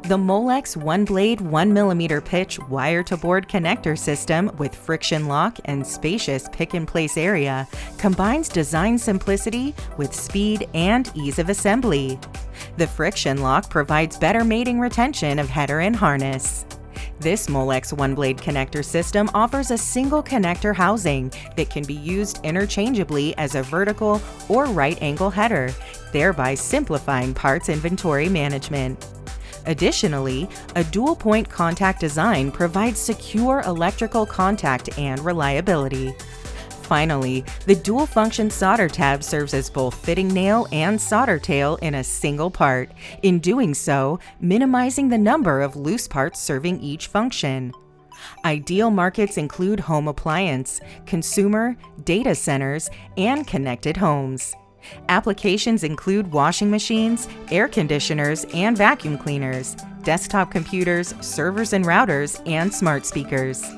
The Molex OneBlade 1mm pitch wire-to-board connector system with friction lock and spacious pick-and-place area combines design simplicity with speed and ease of assembly. The friction lock provides better mating retention of header and harness. This Molex OneBlade connector system offers a single connector housing that can be used interchangeably as a vertical or right-angle header, thereby simplifying parts inventory management. Additionally, a dual-point contact design provides secure electrical contact and reliability. Finally, the dual-function solder tab serves as both fitting nail and solder tail in a single part, in doing so, minimizing the number of loose parts serving each function. Ideal markets include home appliance, consumer, data centers, and connected homes. Applications include washing machines, air conditioners, and vacuum cleaners, desktop computers, servers and routers, and smart speakers.